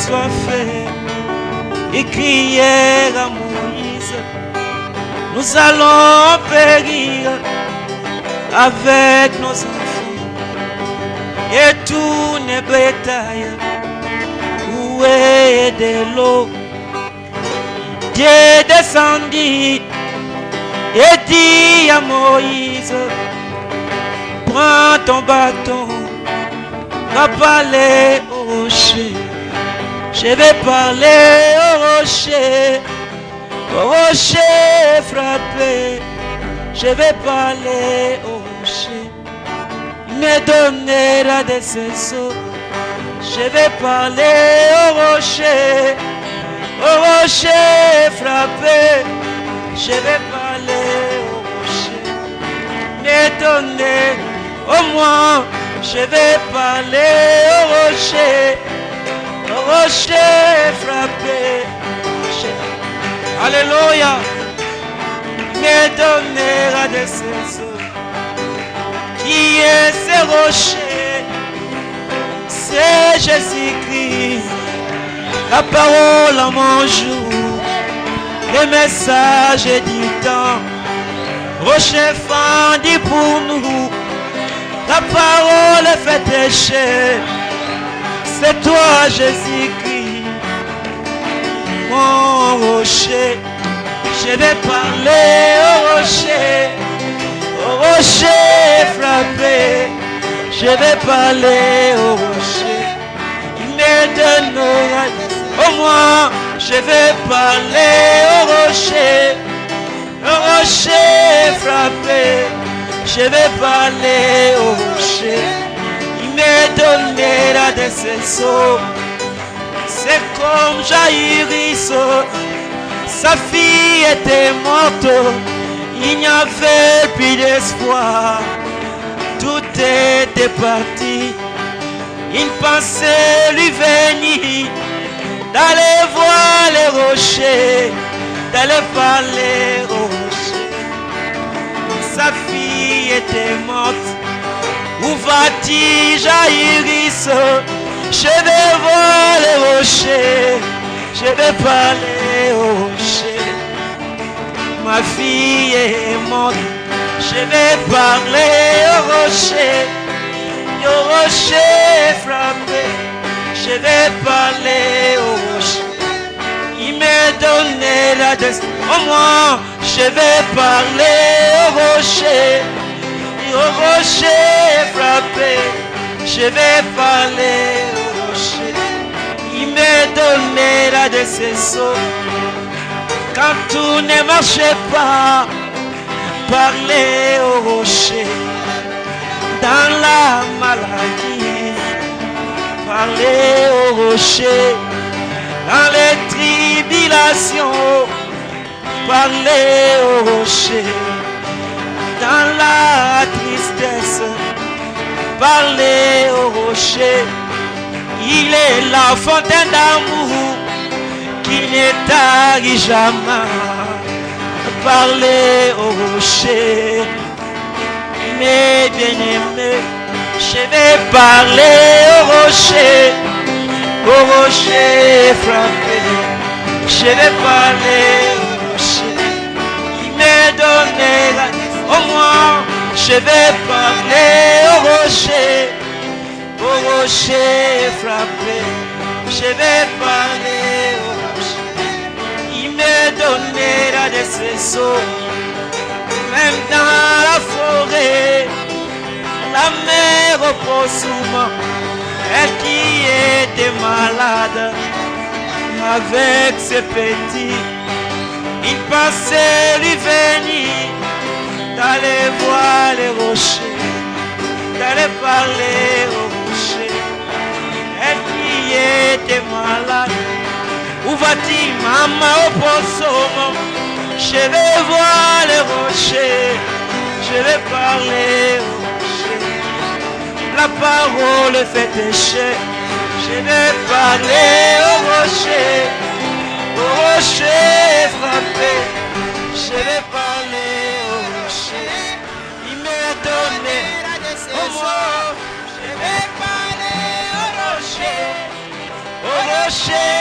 soit fait. Et crier à Moïse, nous allons périr avec nos enfants et tous les bétails. Où est de l'eau? Dieu descendit et dit à Moïse, prends ton bâton, va parler au rocher. Je vais parler au rocher frappé. Je vais parler au rocher, il me donnera des cerceaux. Je vais parler au rocher frappé. Je vais parler au rocher, me donner au moins. Je vais parler au rocher frappé. Alléluia. Me donnera des cerceaux. Qui est ce rocher? C'est Jésus-Christ. La parole en mon jour, le message du temps. Rocher fendu pour nous, la parole fait pécher. C'est toi Jésus-Christ, mon rocher. Je vais parler au rocher frappé. Je vais parler au rocher, il me donnera au moins. Je vais parler au rocher frappé. Je vais parler au rocher, il me donnera des cerceaux. C'est comme Jaïris, sa fille était morte, il n'y avait plus d'espoir, tout était parti. Il pensait lui venir, d'aller voir les rochers, d'aller parler aux rochers. Sa fille était morte, où va-t-il Jaïris? Je vais voir les rochers, je vais parler aux rochers. Ma fille est morte, je vais parler au rocher frappé. Je vais parler au rocher, il me donnera des... Au moins, je vais parler au rocher frappé. Je vais parler au rocher, il me donnera des cerceaux. Quand tout ne marchait pas, parler au rocher. Dans la maladie, parler au rocher. Dans les tribulations, parler au rocher. Dans la tristesse, parler au rocher. Il est la fontaine d'amour qui ne tarit jamais. Parler au rocher, mes bien-aimés. Je vais parler au rocher frappé. Je vais parler au rocher, il me donnera au moins. Je vais parler au rocher frappé. Je vais parler au rocher, il me donnera des cerceaux. Même dans la forêt, la mère repose sur moi. Elle qui était malade, avec ses petits, il pensait lui venir, d'aller voir les rochers, d'aller parler aux rochers. Elle qui était malade, où va-t-il, maman, au poisson? Je vais voir les rochers, je vais parler aux rochers. La parole fait pécher, je vais parler au rocher frappé. Je vais parler au rocher, il m'a donné au moi. Je vais parler au rocher approcher.